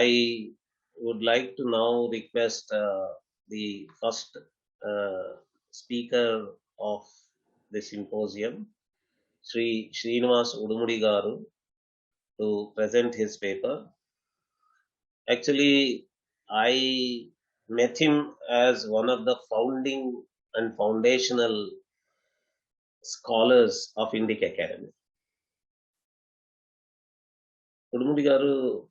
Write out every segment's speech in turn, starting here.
I would like to now request the first speaker of the symposium, Srinivas Udumudi garu, to present his paper. Actually, I met him as one of the founding and foundational scholars of INDICA Academy. Udumudi garu.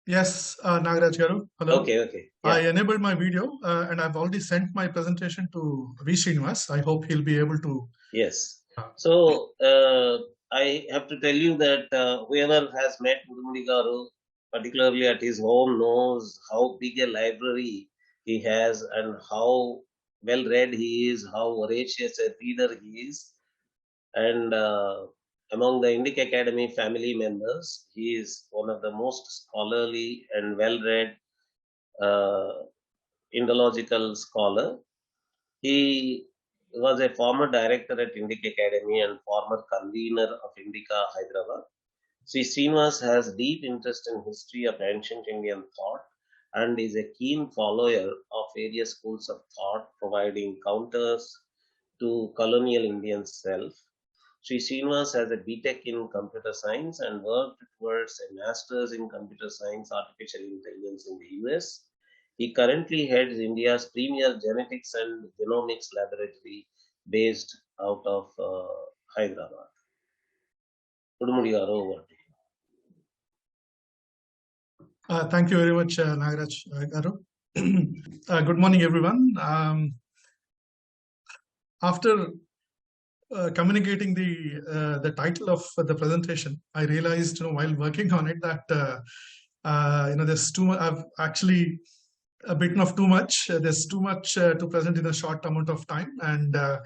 Yes, Nagaraj garu. Hello. Okay. Yeah. I enabled my video and I've already sent my presentation to V. Srinivas. I hope he'll be able to. Yes. So I have to tell you that whoever has met Udumudi garu, particularly at his home, knows how big a library he has and how well read he is, how voracious a reader he is. And among the INDICA Academy family members, he is one of the most scholarly and well read Indological scholar. He was a former director at INDICA Academy and former convener of INDICA Hyderabad. Sri Srinivas has deep interest in history of ancient Indian thought and is a keen follower of various schools of thought, providing counters to colonial Indian self. Sri Srinivas has a BTech in computer science and worked towards a master's in computer science artificial intelligence in the US. He currently heads India's premier genetics and genomics laboratory based out of Hyderabad. Udumudi garu, over to you. Thank you very much, Nagaraj garu. Good morning, everyone. After communicating the title of the presentation, I realized, while working on it, that there's too much. I've actually bitten off too much. There's too much to present in a short amount of time, and I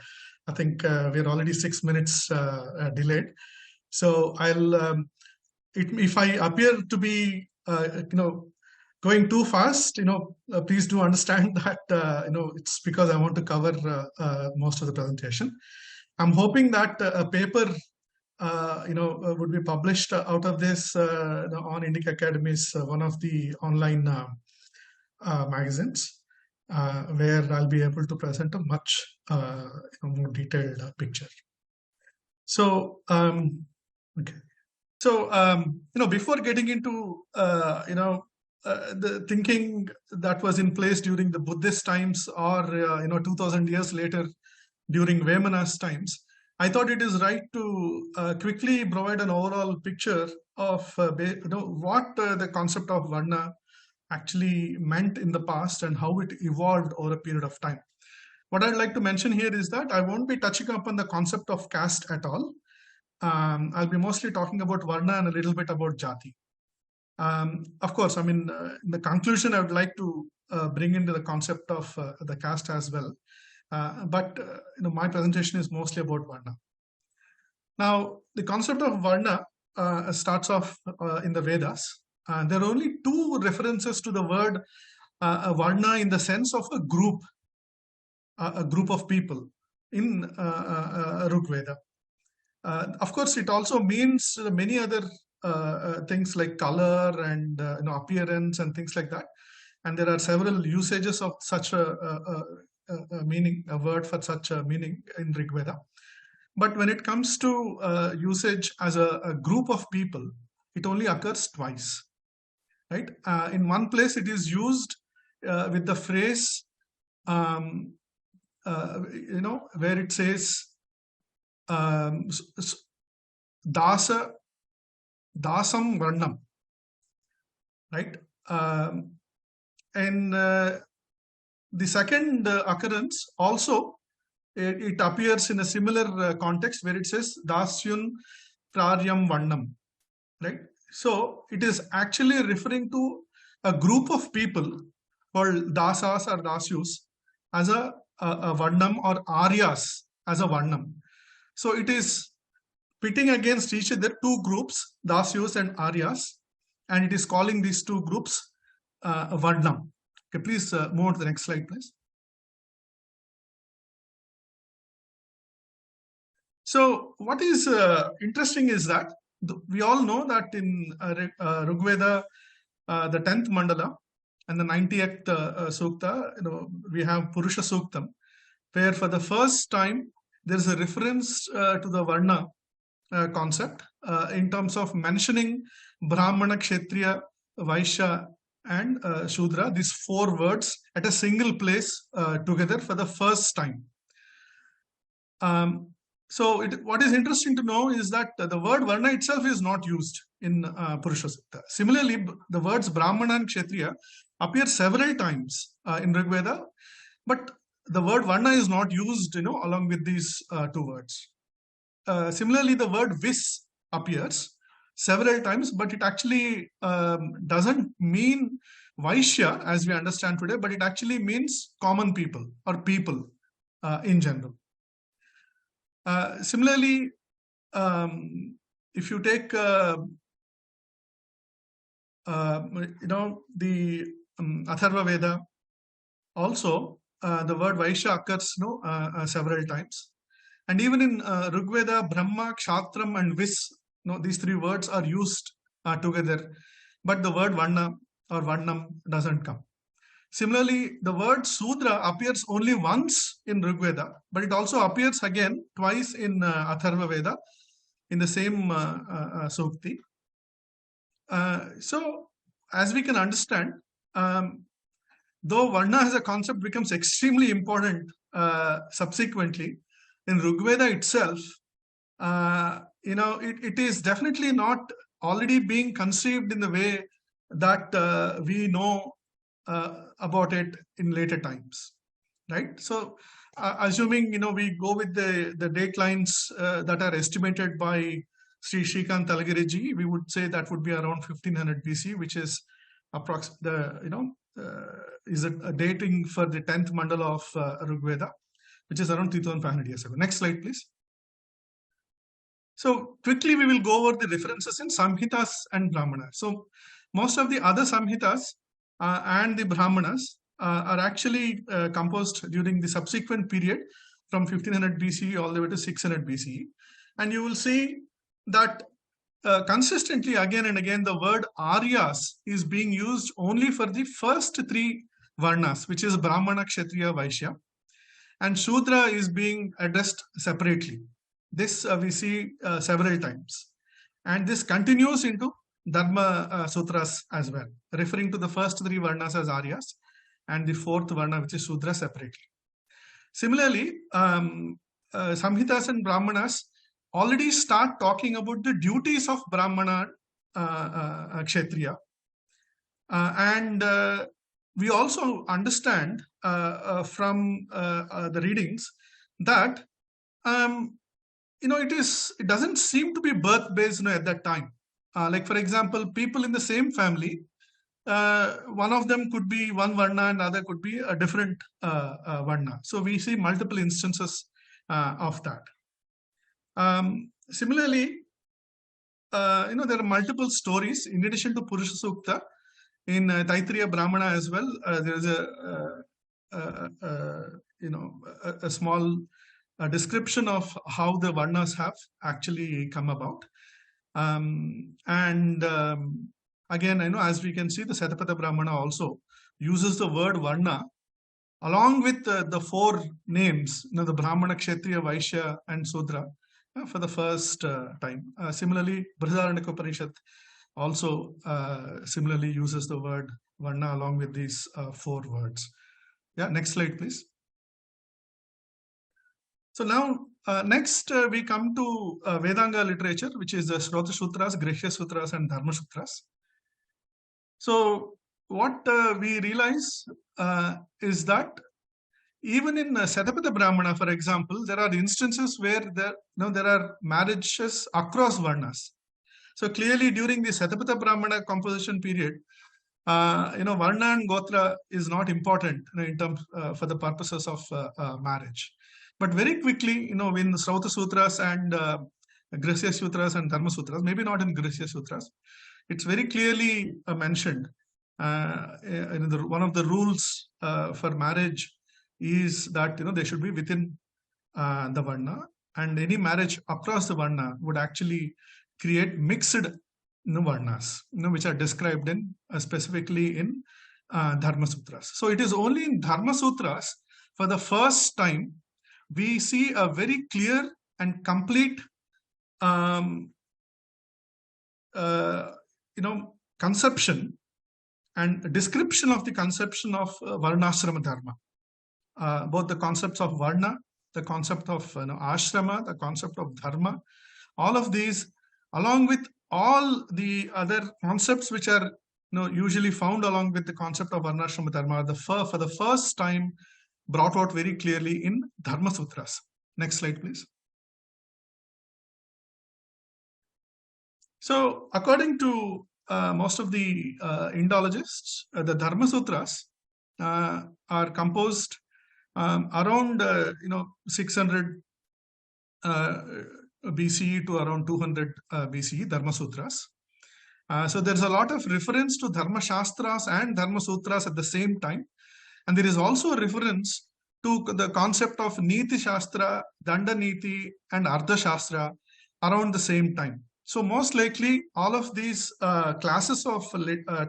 think we're already 6 minutes delayed. So I'll, if I appear to be, going too fast, please do understand that it's because I want to cover most of the presentation. I'm hoping that a paper, would be published out of this on INDICA Academy's one of the online magazines, where I'll be able to present a much more detailed picture. So, okay. So, before getting into, the thinking that was in place during the Buddhist times or, 2000 years later during Vemana's times, I thought it is right to quickly provide an overall picture of, what the concept of Varna actually meant in the past and how it evolved over a period of time. What I'd like to mention here is that I won't be touching upon the concept of caste at all. I'll be mostly talking about Varna and a little bit about Jaati. Of course, in the conclusion, I would like to bring into the concept of the caste as well. But my presentation is mostly about Varna. Now, the concept of Varna starts off in the Vedas. There are only two references to the word Varna in the sense of a group of people in Ṛgveda. Of course, it also means many other things like color and appearance and things like that. And there are several usages of such a meaning, a word for such a meaning in Ṛgveda. But when it comes to usage as a group of people, it only occurs twice, right? In one place, it is used with the phrase, where it says, dasam varnam, right? And the second occurrence also, it appears in a similar context where it says dasyun praryam varnam, right? So it is actually referring to a group of people called dasas or dasyus as a varnam, or aryas as a varnam. So it is pitting against each other two groups, dasyus and aryas, and it is calling these two groups varnam. Okay, please move on to the next slide, please. So what is interesting is that we all know that in Ṛgveda, the 10th mandala and the 90th sukta, we have Purusha Suktam, where for the first time there is a reference to the Varna concept in terms of mentioning Brahmana, Kshatriya, Vaishya, and Shudra, these 4 words at a single place together for the first time. So what is interesting to know is that the word Varna itself is not used in Purusha Sukta. Similarly, the words Brahmana and Kshatriya appear several times in Ṛgveda, but the word Varna is not used, along with these 2 words. Similarly, the word Vis appears several times, but it actually doesn't mean Vaishya as we understand today, but it actually means common people or people in general. Similarly, if you take the Atharva Veda, also the word Vaishya occurs several times. And even in Ṛgveda, Brahma, Kshatram, and Vis, these 3 words are used together, but the word Varna or Varnam doesn't come. Similarly, the word Sudra appears only once in Ṛgveda, but it also appears again twice in Atharva Veda in the same sukti. So, as we can understand, though Varna as a concept becomes extremely important subsequently, in Ṛgveda itself, it is definitely not already being conceived in the way that we know about it in later times, right? So, assuming we go with the date lines that are estimated by Sri Shrikant Talagiriji, we would say that would be around 1500 BC, which is is a dating for the 10th mandala of Ṛgveda, which is around 3500 years ago. Next slide, please. So quickly we will go over the references in Samhitas and Brahmanas. So most of the other Samhitas and the Brahmanas are actually composed during the subsequent period from 1500 BCE all the way to 600 BCE. And you will see that consistently again and again the word Aryas is being used only for the first 3 Varnas, which is Brahmana, Kshatriya, Vaishya. And Shudra is being addressed separately. This we see several times. And this continues into Dharma Sutras as well, referring to the first 3 Varnas as Aryas and the 4th Varna, which is Shudra, separately. Similarly, Samhitas and Brahmanas already start talking about the duties of Brahmana, Kshatriya. And we also understand from the readings that it doesn't seem to be birth-based at that time. Like for example, people in the same family, one of them could be one Varna and the other could be a different Varna. So we see multiple instances of that. Similarly, there are multiple stories in addition to Purusha Sukta. In Taittiriya Brahmana as well, there is a small description of how the Varnas have actually come about. Again, as we can see, the Satapatha Brahmana also uses the word Varna along with the 4 names, the Brahmana, Kshatriya, Vaishya, and Sudra for the first time. Similarly, Brihadaranyaka Upanishad also similarly uses the word Varna along with these 4 words. Yeah, next slide, please. So now, next we come to Vedanga literature, which is the Srauta Sutras, Grhya Sutras, and Dharmashastras. So what we realize is that even in Satapatha Brahmana, for example, there are instances where there are marriages across Varnas. So clearly during the Satapatha Brahmana composition period, Varna and Gotra is not important in terms for the purposes of marriage. But very quickly, in Srauta Sutras and Grhya Sutras and Dharma Sutras, maybe not in Grhya Sutras, it's very clearly mentioned. One of the rules for marriage is that they should be within the Varna, and any marriage across the Varna would actually create mixed Varnas, which are described in specifically in Dharma Sutras. So it is only in Dharma Sutras for the first time we see a very clear and complete conception and description of the conception of Varnashramadharma. Both the concepts of Varna, the concept of ashrama, the concept of Dharma, all of these, along with all the other concepts which are usually found along with the concept of Varnashramadharma, for the first time brought out very clearly in Dharma Sutras. Next slide, please. So, according to most of the Indologists, the Dharma Sutras are composed around 600 BCE to around 200 BCE, Dharma Sutras. So there's a lot of reference to Dharmashastras and Dharma Sutras at the same time. And there is also a reference to the concept of Niti Shastra, Danda Niti, and Ardha Shastra around the same time. So most likely, all of these classes of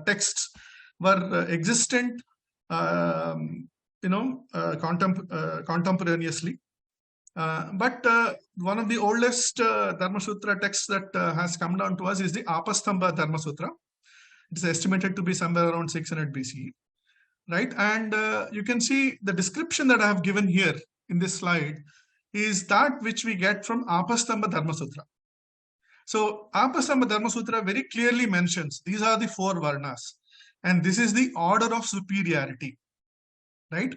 texts were existent, contemporaneously. But one of the oldest Dharma Sutra texts that has come down to us is the Apastamba Dharma Sutra. It is estimated to be somewhere around 600 BCE, right? And you can see the description that I have given here in this slide is that which we get from Apastamba Dharma Sutra. So Apastamba Dharma Sutra very clearly mentions these are the 4 Varnas, and this is the order of superiority, right?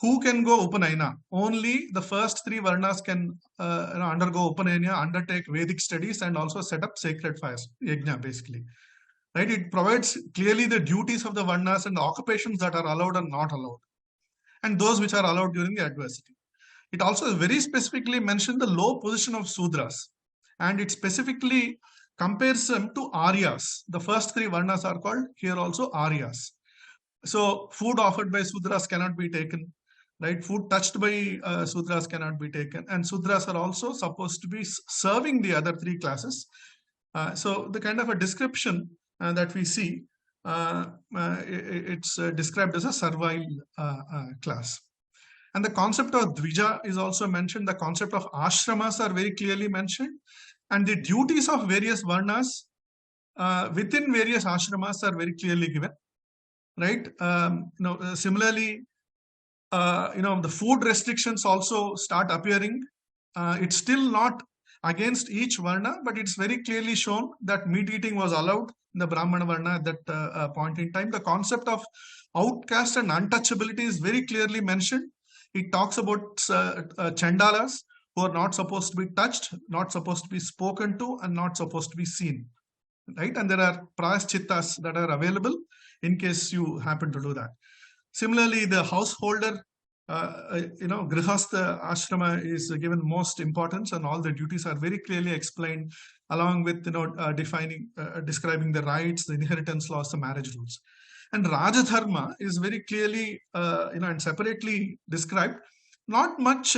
Who can go Upanayana? Only the first 3 Varnas can undergo Upanayana, undertake Vedic studies, and also set up sacred fires, yajna basically. Right? It provides clearly the duties of the Varnas and the occupations that are allowed and not allowed, and those which are allowed during the adversity. It also very specifically mentioned the low position of Sudras, and it specifically compares them to Aryas. The first 3 Varnas are called here also Aryas. So food offered by Sudras cannot be taken. Right, food touched by Sudras cannot be taken, and Sudras are also supposed to be serving the other 3 classes. So the kind of a description that we see, it's described as a servile class. And the concept of Dvija is also mentioned. The concept of ashramas are very clearly mentioned, and the duties of various Varnas within various ashramas are very clearly given. Right, similarly. The food restrictions also start appearing. It's still not against each Varna, but it's very clearly shown that meat eating was allowed in the Brahmana Varna at that point in time. The concept of outcast and untouchability is very clearly mentioned. It talks about Chandalas who are not supposed to be touched, not supposed to be spoken to, and not supposed to be seen. Right, and there are prayaschittas that are available in case you happen to do that. Similarly, the householder, Grihastha ashrama is given most importance, and all the duties are very clearly explained, along with describing the rights, the inheritance laws, the marriage rules. And Rajadharma is very clearly, and separately described. Not much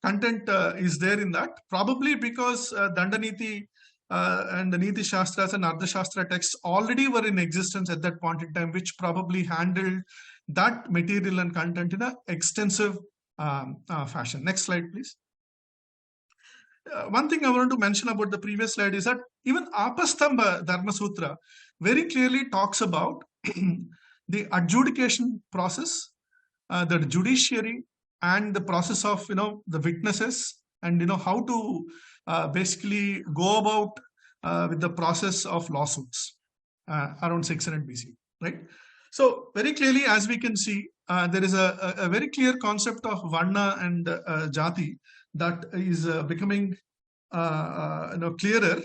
content is there in that, probably because Dandaniti and the Niti Shastras and Ardha Shastra texts already were in existence at that point in time, which probably handled that material and content in an extensive fashion. Next slide, please. One thing I want to mention about the previous slide is that even Apastamba Dharma Sutra very clearly talks about the adjudication process, the judiciary, and the process of the witnesses, and how to basically go about with the process of lawsuits around 600 BC, right? So very clearly, as we can see, there is a very clear concept of Varna and Jaati that is becoming clearer.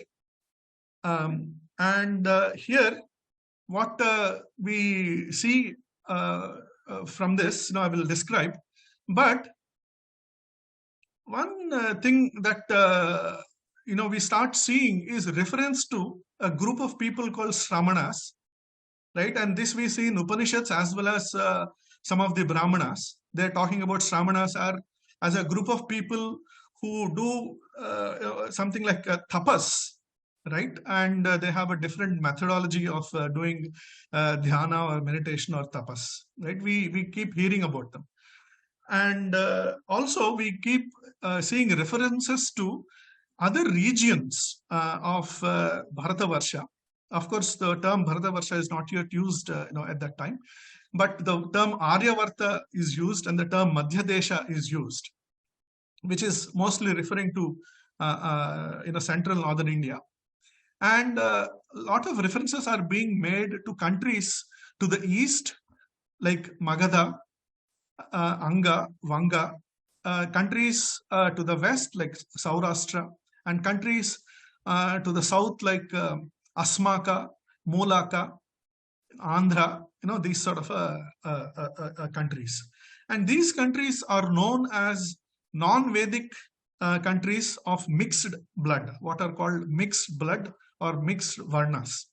And here, what we see from this, I will describe. But one thing that we start seeing is reference to a group of people called Brahmanas, right? And this we see in Upanishads as well as some of the Brahmanas. They're talking about Brahmanas as a group of people who do something like tapas, right? And they have a different methodology of doing dhyana or meditation or tapas, right? We keep hearing about them. And also we keep seeing references to other regions of Bharatavarsha. Of course, the term Bharatavarsha is not yet used at that time, but the term Aryavarta is used and the term Madhyadesha is used, which is mostly referring to central northern India. And a lot of references are being made to countries to the east, like Magadha, Anga, Vanga, countries to the west, like Saurashtra, and countries to the south, like Asmaka, Mulaka, Andhra, these sort of countries. And these countries are known as non-Vedic countries of mixed blood, what are called mixed blood or mixed Varnas.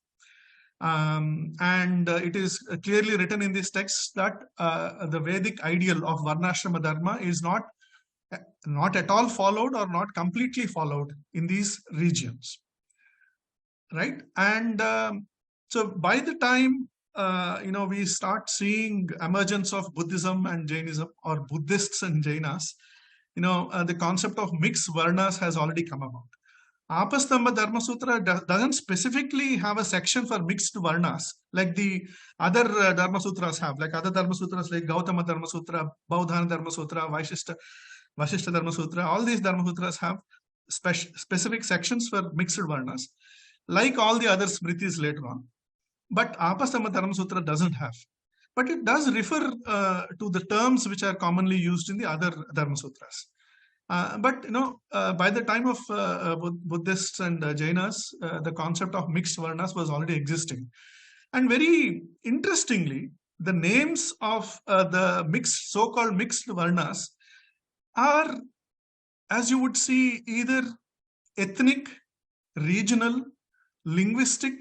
And it is clearly written in this text that the Vedic ideal of Varnashramadharma is not at all followed or not completely followed in these regions, right? And so by the time we start seeing emergence of Buddhism and Jainism, or Buddhists and Jainas, the concept of mixed Varnas has already come about. Apastamba Dharma Sutra doesn't specifically have a section for mixed Varnas like the other Dharma Sutras have, like other Dharma Sutras like Gautama Dharma Sutra, Baudhana Dharma Sutra, Vashishta Dharma Sutra. All these Dharma Sutras have specific sections for mixed Varnas, like all the other Smritis later on. But Apastamba Dharma Sutra doesn't have. But it does refer to the terms which are commonly used in the other Dharma Sutras. But by the time of Buddhists and Jainas, the concept of mixed Varnas was already existing. And very interestingly, the names of the so-called mixed Varnas are, as you would see, either ethnic, regional, linguistic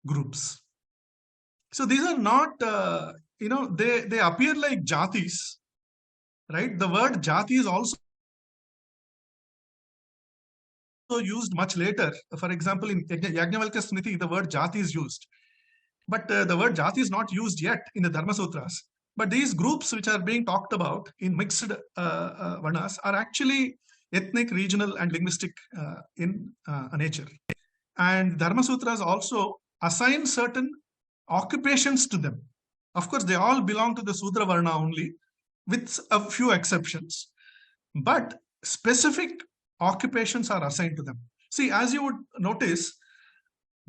groups. So these are not, they appear like Jaatis, right? The word Jaati is also used much later. For example, in Yajnavalkya Smriti, the word Jaati is used. But the word Jaati is not used yet in the Dharma Sutras. But these groups which are being talked about in mixed Varnas are actually ethnic, regional, and linguistic in nature. And Dharma Sutras also assign certain occupations to them. Of course, they all belong to the Sudra Varna only, with a few exceptions. But specific occupations are assigned to them. See, as you would notice,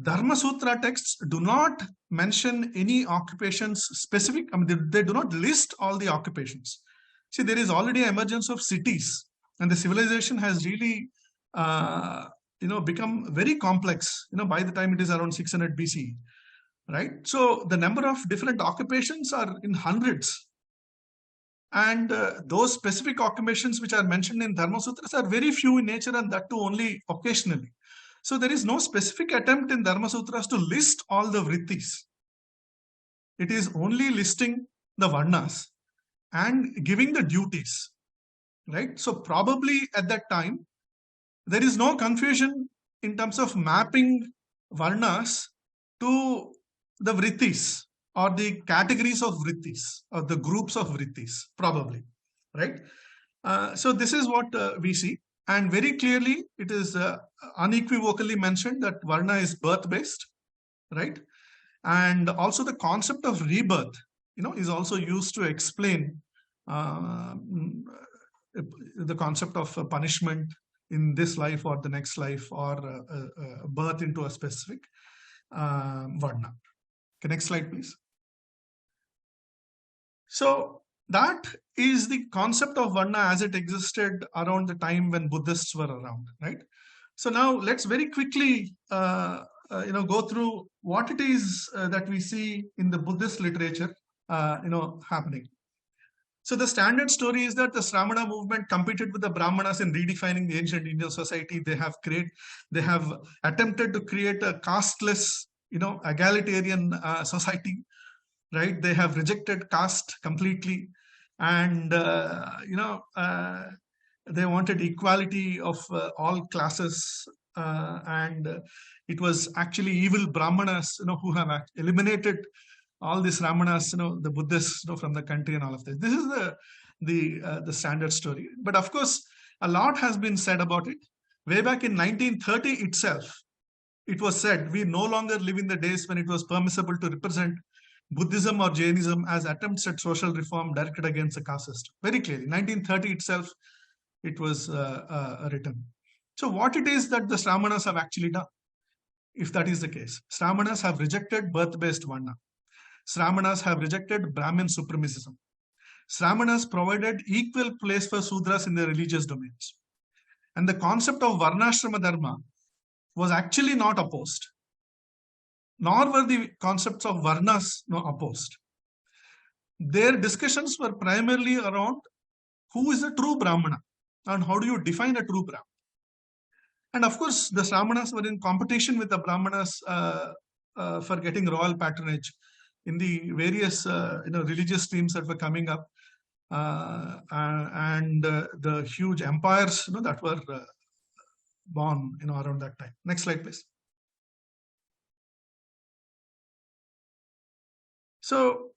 Dharma Sutra texts do not mention any occupations specific. I mean, they do not list all the occupations. See, there is already an emergence of cities, and the civilization has really, become very complex. By the time it is around 600 BC, right? So the number of different occupations are in hundreds. And those specific occupations which are mentioned in Dharma Sutras are very few in nature, and that too only occasionally. So there is no specific attempt in Dharma Sutras to list all the vrittis. It is only listing the Varnas and giving the duties, right? So probably at that time, there is no confusion in terms of mapping Varnas to the vrittis, or the categories of vrittis, or the groups of vrittis, probably, right? So this is what we see. And very clearly, it is unequivocally mentioned that Varna is birth-based, right? And also the concept of rebirth, is also used to explain the concept of punishment in this life or the next life, or birth into a specific Varna. Okay, next slide, please. So that is the concept of Varna as it existed around the time when Buddhists were around, right? So now let's very quickly, go through what it is that we see in the Buddhist literature, happening. So the standard story is that the Shramana movement competed with the Brahmanas in redefining the ancient Indian society. They have attempted to create a casteless, egalitarian society, right? They have rejected caste completely, and they wanted equality of all classes and it was actually evil Brahmanas, who have eliminated all these Ramanas, the Buddhists, from the country and all of this. This is the standard story. But of course, a lot has been said about it. Way back in 1930 itself, it was said we no longer live in the days when it was permissible to represent Buddhism or Jainism as attempts at social reform directed against the caste system. Very clearly, 1930 itself, it was written. So what it is that the Sramanas have actually done, if that is the case? Sramanas have rejected birth-based Varna. Sramanas have rejected Brahmin supremacism. Sramanas provided equal place for Sudras in their religious domains. And the concept of Varnashramadharma was actually not opposed, nor were the concepts of Varnas opposed. Their discussions were primarily around who is a true Brahmana and how do you define a true Brahmana. And of course, the Sramanas were in competition with the Brahmanas for getting royal patronage in the various religious streams that were coming up, and the huge empires that were born around that time. Next slide, please. So,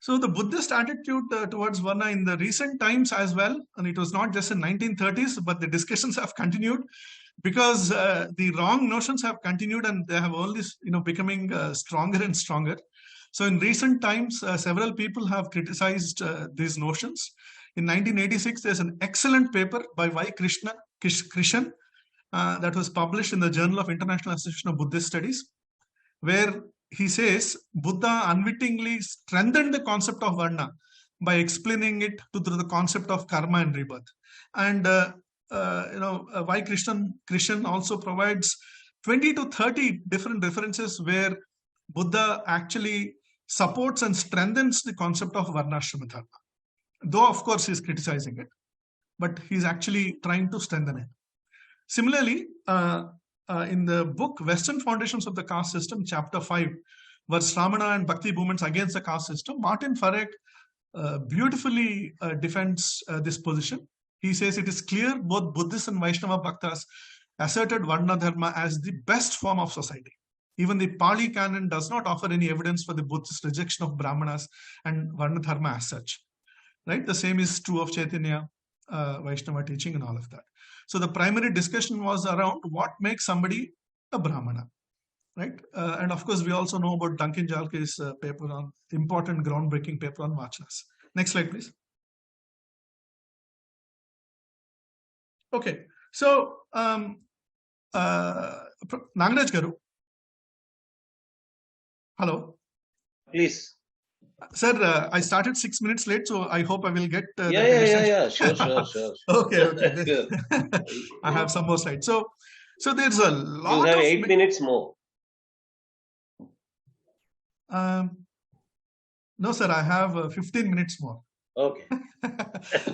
so the Buddhist attitude towards Varna in the recent times as well, and it was not just in 1930s, but the discussions have continued because the wrong notions have continued and they have only becoming stronger and stronger. So in recent times, several people have criticized these notions. In 1986, there's an excellent paper by Y. Krishan that was published in the Journal of International Association of Buddhist Studies, where he says Buddha unwittingly strengthened the concept of Varna by explaining it through the concept of karma and rebirth. And Y. Krishan also provides 20 to 30 different references where Buddha actually supports and strengthens the concept of Varnashramadharma. Though, of course, he's criticizing it, but he's actually trying to strengthen it. Similarly, in the book Western Foundations of the Caste System, Chapter 5, where Shramana and Bhakti movements against the caste system, Martin Farek beautifully defends this position. He says it is clear both Buddhist and Vaishnava Bhaktas asserted Varna Dharma as the best form of society. Even the Pali canon does not offer any evidence for the Buddhist rejection of Brahmanas and Varna Dharma as such. Right? The same is true of Chaitanya, Vaishnava teaching and all of that. So the primary discussion was around what makes somebody a Brahmana. Right? And of course, we also know about Duncan Jalke's paper on important groundbreaking paper on Vachanas. Next slide, please. Okay. So, Nagaraj Garu. Hello. Please. Sir, I started 6 minutes late, so I hope I will get. Yeah. Sure. Okay. I have some more slides. So there's a lot. You have 8 minutes more. No, sir, I have 15 minutes more. Okay.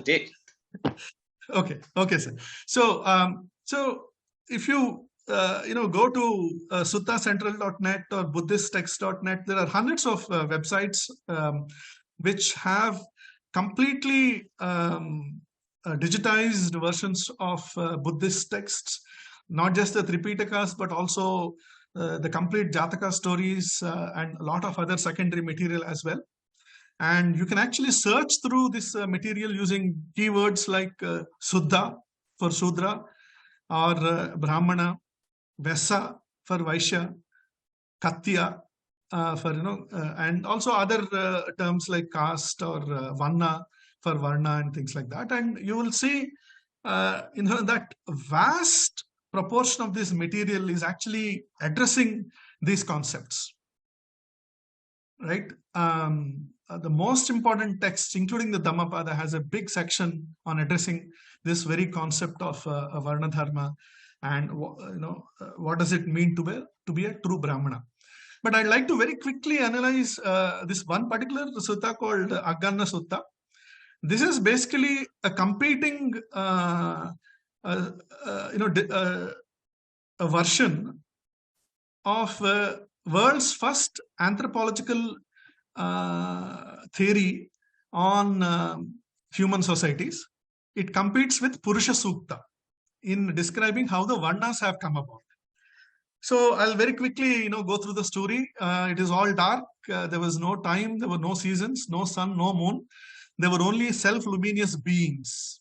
Take. Okay, sir. So if you go to suttacentral.net or buddhisttext.net, there are hundreds of websites which have completely digitized versions of Buddhist texts, not just the Tripitakas, but also the complete Jataka stories and a lot of other secondary material as well. And you can actually search through this material using keywords like Suddha for Sudra, or Brahmana, Vesa for Vaishya, Katya for and also other terms like caste or Varna for Varna and things like that. And you will see that vast proportion of this material is actually addressing these concepts. Right? The most important texts, including the Dhammapada, has a big section on addressing this very concept of Varna Dharma and what does it mean to be a true Brahmana. But I'd like to very quickly analyze this one particular sutta called Agganna Sutta. This is basically a competing a version of world's first anthropological theory on human societies. it competes with Purusha Sukta in describing how the Varnas have come about. So I'll very quickly, go through the story. It is all dark. There was no time. There were no seasons, no sun, no moon. There were only self-luminous beings,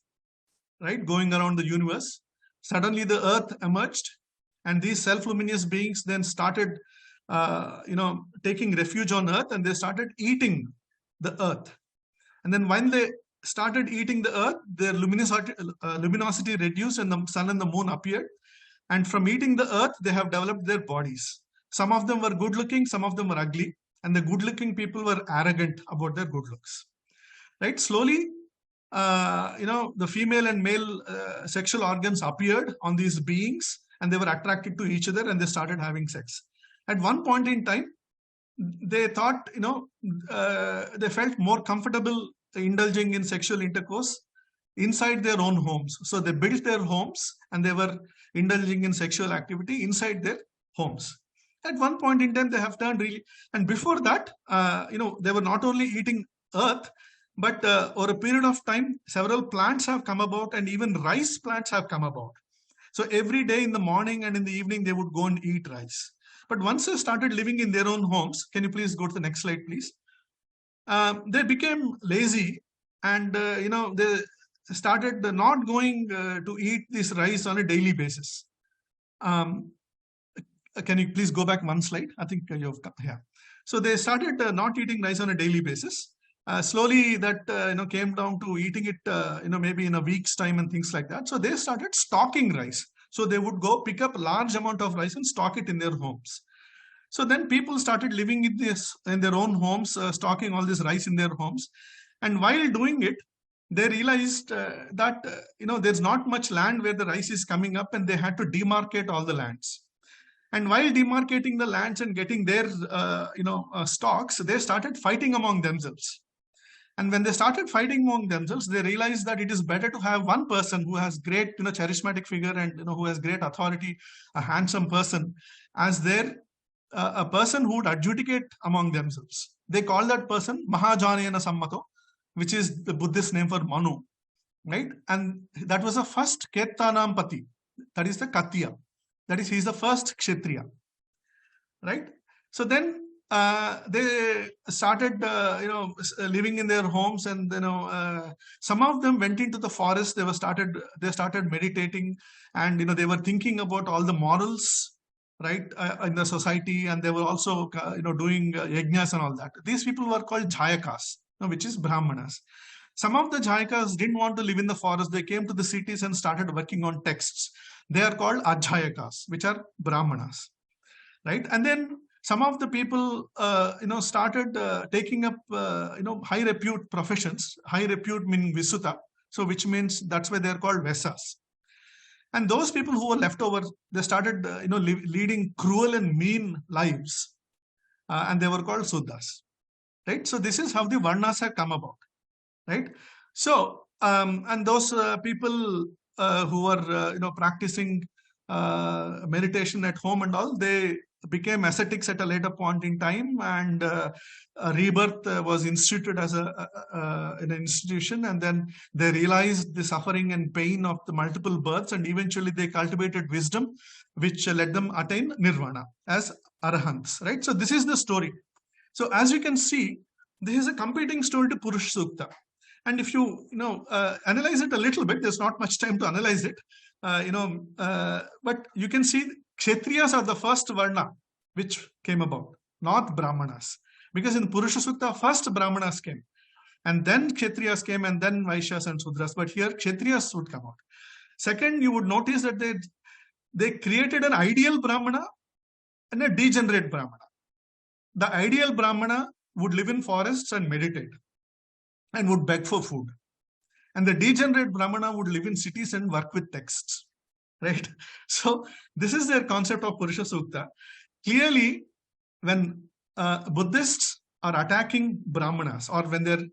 right, going around the universe. Suddenly the earth emerged, and these self-luminous beings then started, taking refuge on earth, and they started eating the earth. And then when they started eating the earth, their luminosity reduced, and the sun and the moon appeared. And from eating the earth, they have developed their bodies. Some of them were good looking, some of them were ugly. And the good looking people were arrogant about their good looks. Right? Slowly, the female and male sexual organs appeared on these beings, and they were attracted to each other, and they started having sex. At one point in time, they thought, they felt more comfortable indulging in sexual intercourse inside their own homes. So they built their homes, and they were indulging in sexual activity inside their homes. At one point in time, they have turned really, and before that, they were not only eating earth, but over a period of time, several plants have come about, and even rice plants have come about. So every day in the morning and in the evening, they would go and eat rice. But once they started living in their own homes, can you please go to the next slide, please? They became lazy, and they started not going to eat this rice on a daily basis. Can you please go back one slide? I think you've come here. So they started not eating rice on a daily basis. Slowly that came down to eating it maybe in a week's time and things like that. So they started stocking rice. So they would go pick up a large amount of rice and stock it in their homes. So then people started living in their own homes, stocking all this rice in their homes. And while doing it, they realized that there's not much land where the rice is coming up, and they had to demarcate all the lands. And while demarcating the lands and getting their stocks, they started fighting among themselves. And when they started fighting among themselves, they realized that it is better to have one person who has great charismatic figure and who has great authority, a handsome person, as their a person who would adjudicate among themselves. They call that person Mahajanayana Sammato, which is the Buddhist name for Manu, right? And that was the first Kettanampati, that is the Katya. That is, he's the first Kshatriya, right? So then they started, living in their homes, and some of them went into the forest. They started meditating, and they were thinking about all the morals, right, in the society, and they were also, doing yajnas and all that. These people were called Jayakas, which is Brahmanas. Some of the Jayakas didn't want to live in the forest. They came to the cities and started working on texts. They are called Ajayakas, which are Brahmanas, right? And then some of the people, started taking up, high repute professions. High repute meaning Visuta, so which means that's why they're called Vesas. And those people who were left over, they started, leading cruel and mean lives, and they were called Sudras, right? So this is how the Varnas have come about, right? So, and those people who were, practicing meditation at home and all, they became ascetics at a later point in time, and rebirth was instituted as an institution, and then they realized the suffering and pain of the multiple births, and eventually they cultivated wisdom, which led them attain nirvana as arahants, right? So this is the story. So as you can see, this is a competing story to Purusha Sukta. And if you analyze it a little bit, there's not much time to analyze it, but you can see Kshatriyas are the first Varna which came about, not Brahmanas. Because in Purusha Sukta, first Brahmanas came, and then Kshatriyas came, and then Vaishyas and Sudras. But here, Kshatriyas would come out. Second, you would notice that they created an ideal Brahmana and a degenerate Brahmana. The ideal Brahmana would live in forests and meditate and would beg for food. And the degenerate Brahmana would live in cities and work with texts, right? So this is their concept of Purusha Sukta. Clearly, when Buddhists are attacking Brahmanas, or when they're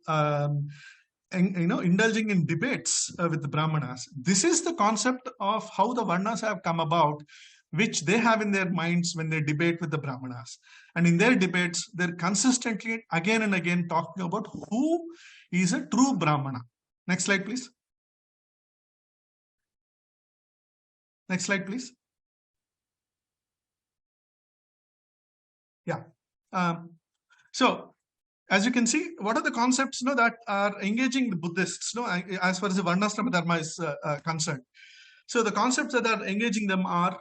indulging in debates with the Brahmanas, this is the concept of how the Varnas have come about, which they have in their minds when they debate with the Brahmanas. And in their debates, they're consistently again and again talking about who is a true Brahmana. Next slide, please. Next slide, please. Yeah. So as you can see, what are the concepts that are engaging the Buddhists as far as the Varnashramadharma is concerned? So the concepts that are engaging them are,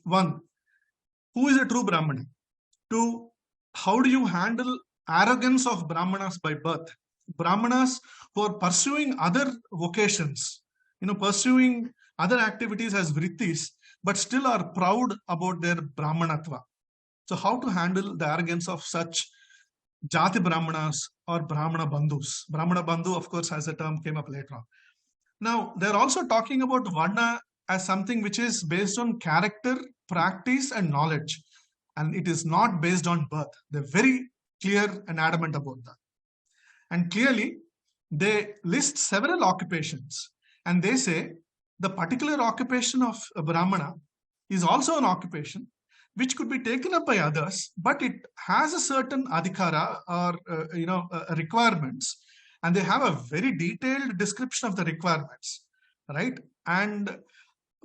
one, who is a true Brahmana? Two, how do you handle arrogance of Brahmanas by birth? Brahmanas who are pursuing other vocations, pursuing other activities as vrittis, but still are proud about their Brahmanatva. So how to handle the arrogance of such Jaati Brahmanas or Brahmana Bandhus? Brahmana Bandhu, of course, as a term came up later on. Now, they're also talking about Varna as something which is based on character, practice, and knowledge. And it is not based on birth. They're very clear and adamant about that. And clearly, they list several occupations. And they say the particular occupation of a Brahmana is also an occupation which could be taken up by others, but it has a certain adhikara or requirements, and they have a very detailed description of the requirements, right? And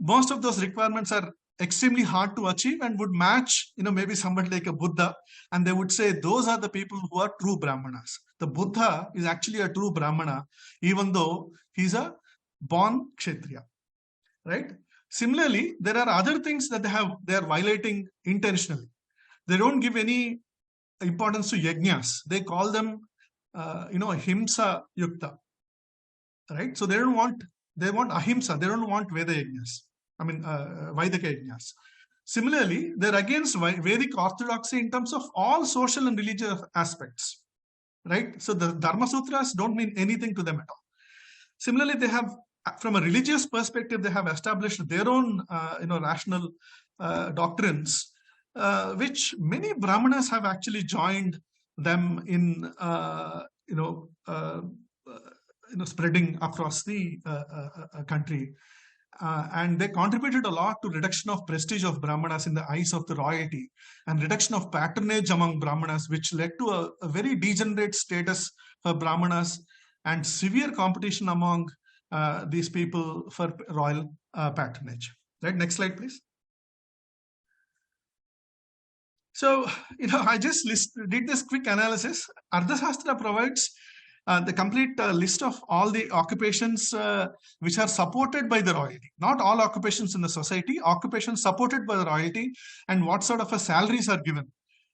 most of those requirements are extremely hard to achieve and would match, maybe somebody like a Buddha, and they would say those are the people who are true Brahmanas. The Buddha is actually a true Brahmana, even though he's a born Kshatriya, right? Similarly, there are other things that they are violating intentionally. They don't give any importance to yajnas. They call them, himsa yukta, right? So they want ahimsa. They don't want Veda yajnas. Vaidika yajnas. Similarly, they're against Vedic orthodoxy in terms of all social and religious aspects, right? So the Dharmashastras don't mean anything to them at all. Similarly, they have, from a religious perspective, they have established their own, rational doctrines, which many Brahmanas have actually joined them in, spreading across the country. And they contributed a lot to reduction of prestige of Brahmanas in the eyes of the royalty and reduction of patronage among Brahmanas, which led to a very degenerate status for Brahmanas and severe competition among these people for royal patronage. Right? Next slide, please. So, I just did this quick analysis. Ardhashastra provides the complete list of all the occupations which are supported by the royalty. Not all occupations in the society, occupations supported by the royalty, and what sort of a salaries are given.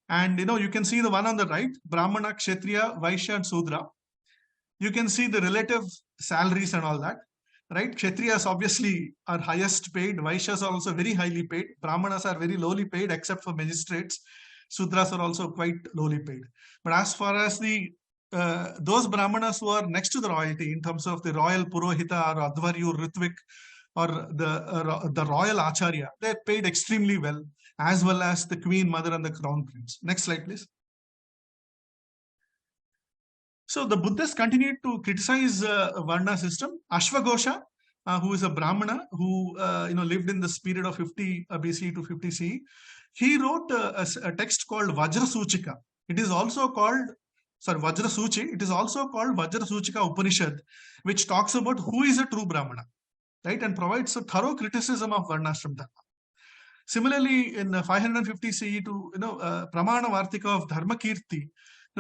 And you can see the one on the right, Brahmana, Kshatriya, Vaishya, and Sudra. You can see the relative salaries and all that, right? Kshatriyas obviously are highest paid. Vaishyas are also very highly paid. Brahmanas are very lowly paid, except for magistrates. Sudras are also quite lowly paid. But as far as those Brahmanas who are next to the royalty in terms of the royal Purohita or Advaryu, Ritvik, or the royal Acharya, they're paid extremely well as the Queen Mother and the Crown Prince. Next slide, please. So the Buddhists continued to criticize Varna system. Ashwagosha, who is a Brahmana who lived in this period of 50 BC to 50 CE, he wrote a text called Vajrasuchika. It is also called Vajrasuchi. It is also called Vajrasuchika Upanishad, which talks about who is a true Brahmana, right, and provides a thorough criticism of Varnashramadharma. Similarly, in 550 CE to Pramana Vartika of Dharmakirti,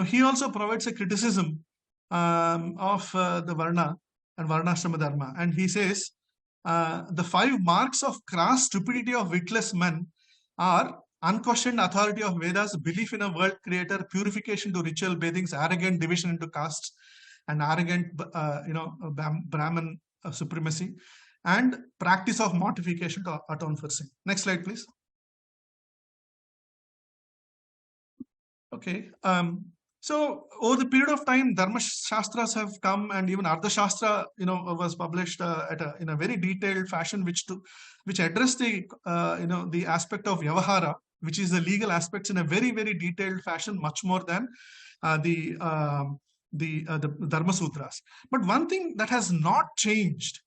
he also provides a criticism of the Varna and Varnashramadharma, and he says the 5 marks of crass stupidity of witless men are unquestioned authority of Vedas, belief in a world creator, purification to ritual bathings, arrogant division into castes, and arrogant Brahman supremacy, and practice of mortification to atone for sin. Next slide, please. Okay. So over the period of time, Dharmashastras have come, and even Ardhashastra, was published in a very detailed fashion, which addressed the aspect of Vyavahara, which is the legal aspects, in a very, very detailed fashion, much more than the Dharma Sutras. But one thing that has not changed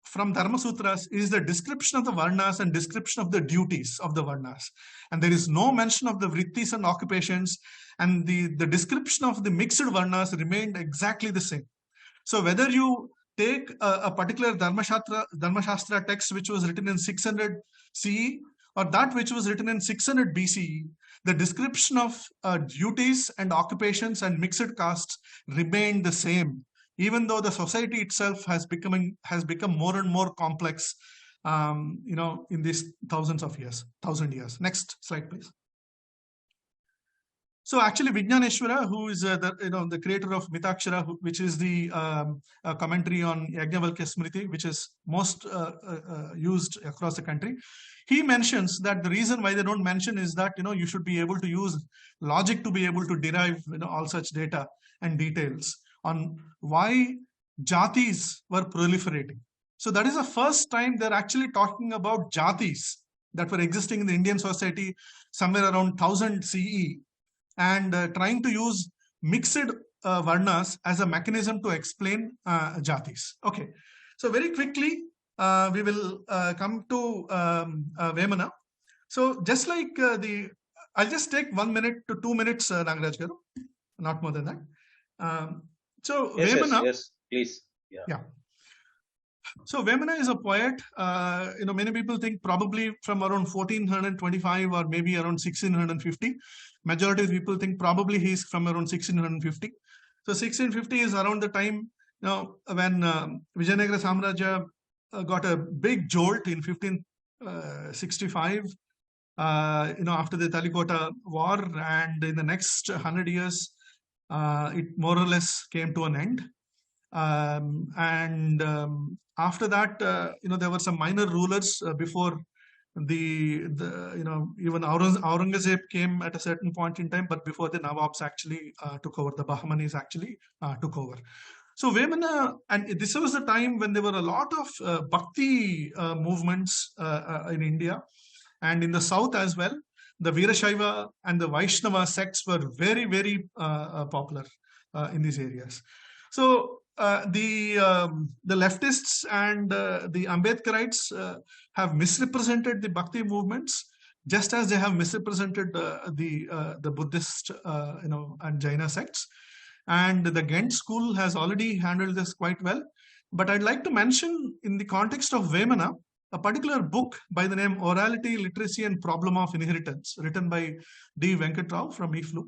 from Dharma Sutras is the description of the Varnas and description of the duties of the Varnas. And there is no mention of the vrittis and occupations, and the description of the mixed Varnas remained exactly the same. So whether you take a particular Dharmashastra text which was written in 600 CE or that which was written in 600 BCE, the description of duties and occupations and mixed castes remained the same, even though the society itself has become more and more complex, in these 1,000 years. Next slide, please. So actually, Vijnaneshwara, who is the creator of Mitakshara, which is the commentary on Yajnavalkya Smriti, which is most used across the country, he mentions that the reason why they don't mention is that you should be able to use logic to be able to derive all such data and details on why jatis were proliferating. So that is the first time they're actually talking about jatis that were existing in the Indian society somewhere around 1000 CE. And trying to use mixed Varnas as a mechanism to explain jatis. Okay, so very quickly, we will come to Vemana. So just like I'll just take 1 minute to 2 minutes, Nagaraj Garu, not more than that. So Yes, Vemana. yes, please. Yeah. So Vemana is a poet. Many people think probably from around 1425 or maybe around 1650. Majority of people think probably he's from around 1650. So 1650 is around the time when Vijayanagara Samrajya got a big jolt in 1565. After the Talikota War, and in the next 100 years, it more or less came to an end. After that, there were some minor rulers before even Aurangzeb came at a certain point in time, but before the Nawabs actually took over, the Bahmanis actually took over. So Vemana, and this was the time when there were a lot of bhakti movements in India and in the south as well. The Veerashaiva and the Vaishnava sects were very, very popular in these areas. So the leftists and the Ambedkarites have misrepresented the Bhakti movements, just as they have misrepresented the Buddhist and Jaina sects. And the Ghent school has already handled this quite well. But I'd like to mention, in the context of Vemana, a particular book by the name Orality, Literacy and Problem of Inheritance, written by D. Venkatrao from IFLU.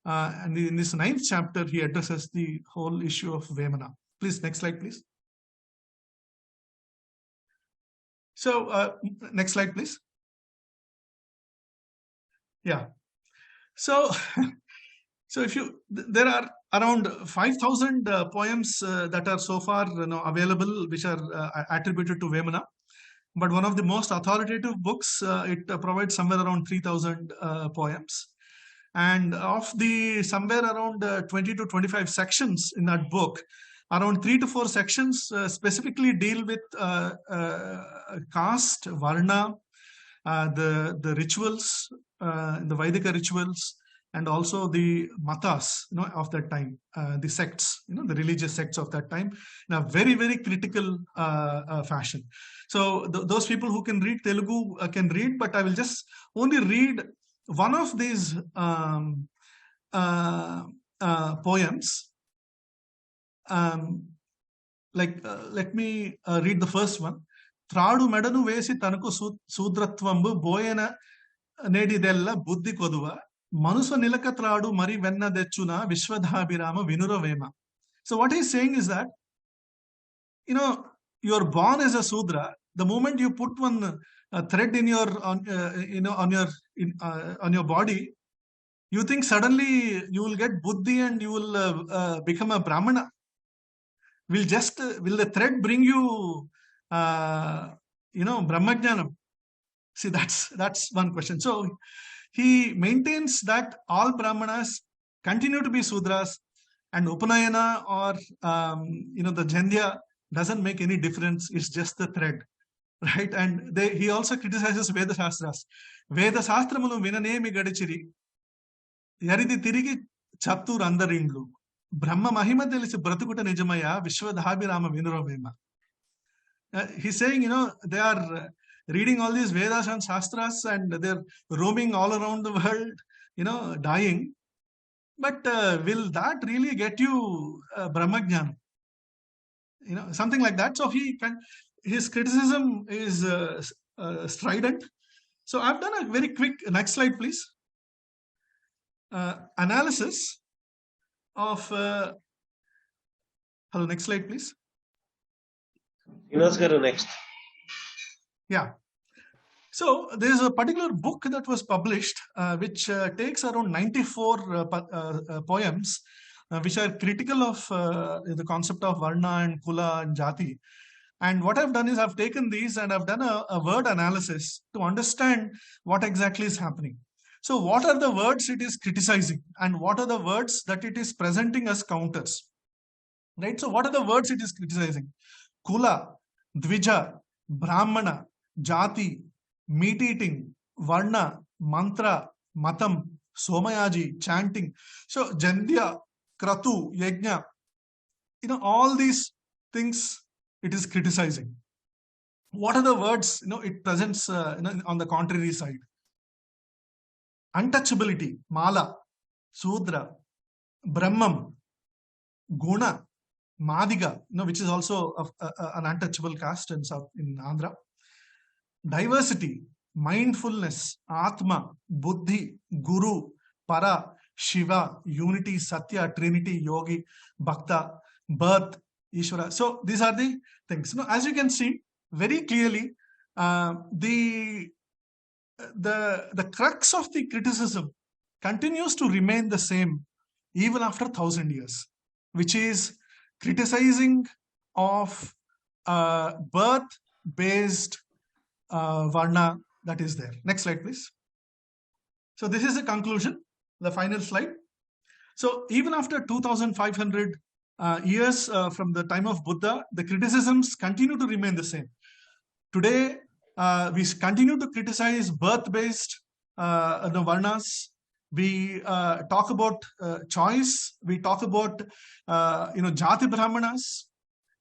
And in this 9th chapter, he addresses the whole issue of Vemana. Please, next slide, please. So, next slide, please. Yeah. So, there are around 5,000 poems that are so far available, which are attributed to Vemana. But one of the most authoritative books, it provides somewhere around 3,000 poems. And of the somewhere around 20 to 25 sections in that book, around 3 to 4 sections specifically deal with caste, Varna, the rituals, the Vaidika rituals, and also the matas of that time, the sects, the religious sects of that time, in a very, very critical fashion. So those people who can read Telugu can read, but I will just only read one of these poems. Let me read the first one. Tradu medanu vesi tanaku sudratvambu boyena nedidella buddhi koduva manusa nilaka tradu mari venna dechuna vishwadhabirama vinura vema. So what he's saying is that, you're born as a Sudra. The moment you put one thread in your on your body, you think suddenly you will get buddhi and you will become a Brahmana. Will the thread bring you Brahmajnanam? See, that's one question. So he maintains that all Brahmanas continue to be Sudras, and Upanayana or the Jandya doesn't make any difference. It's just the thread, right? And he also criticizes Vedashastras. Vedashastramulu vinanemi gadichiri yaridi tirigi chattur andarindlu Brahma mahima telisi bratukuta nijamaya vishwadhabirama vinuravema. He's saying, they are reading all these Vedas and Shastras and they're roaming all around the world, dying. But will that really get you Brahmajnana? something like that. So his criticism is strident. So I've done a very quick, next slide please, analysis of hello, next slide please. Srinivas garu, next. Yeah. So there's a particular book that was published which takes around 94 poems which are critical of the concept of Varna and Kula and Jaati. And what I've done is I've taken these and I've done a word analysis to understand what exactly is happening. So what are the words it is criticizing and what are the words that it is presenting as counters? Right? So what are the words it is criticizing? Kula, Dvija, Brahmana, Jaati, meat eating, Varna, Mantra, Matam, Somayaji, chanting. So Jandya, Kratu, Yajna, all these things it is criticizing. What are the words it presents on the contrary side? Untouchability, Mala, Sudra, Brahmam, Guna, Madiga, which is also an untouchable caste in Andhra. Diversity, mindfulness, Atma, Buddhi, Guru, Para, Shiva, Unity, Satya, Trinity, Yogi, Bhakta, Birth, Ishvara. So these are the things. As you can see very clearly, the crux of the criticism continues to remain the same even after 1,000 years, which is criticizing of birth-based Varna that is there. Next slide, please. So this is the conclusion, the final slide. So even after 2,500 years from the time of Buddha, the criticisms continue to remain the same. Today, we continue to criticize birth-based the Varnas. We talk about choice. We talk about Jati Brahmanas.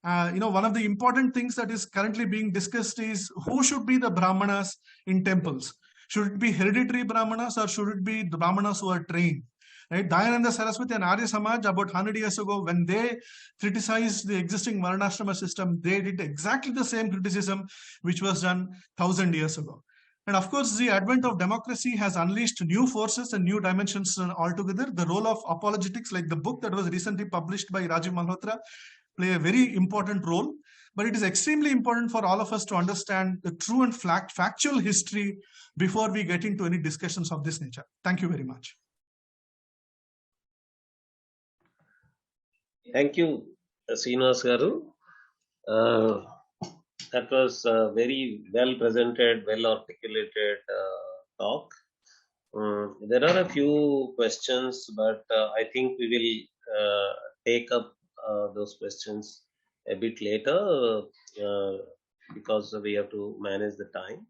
One of the important things that is currently being discussed is who should be the Brahmanas in temples. Should it be hereditary Brahmanas or should it be the Brahmanas who are trained? Right? Dayananda Saraswati and Arya Samaj about 100 years ago, when they criticized the existing Varnashrama system, they did exactly the same criticism which was done 1,000 years ago. And of course, the advent of democracy has unleashed new forces and new dimensions altogether. The role of apologetics, like the book that was recently published by Rajiv Malhotra, play a very important role. But it is extremely important for all of us to understand the true and factual history before we get into any discussions of this nature. Thank you very much. Thank you, Srinivas garu. That was a very well presented, well articulated talk. There are a few questions, but I think we will take up those questions a bit later because we have to manage the time.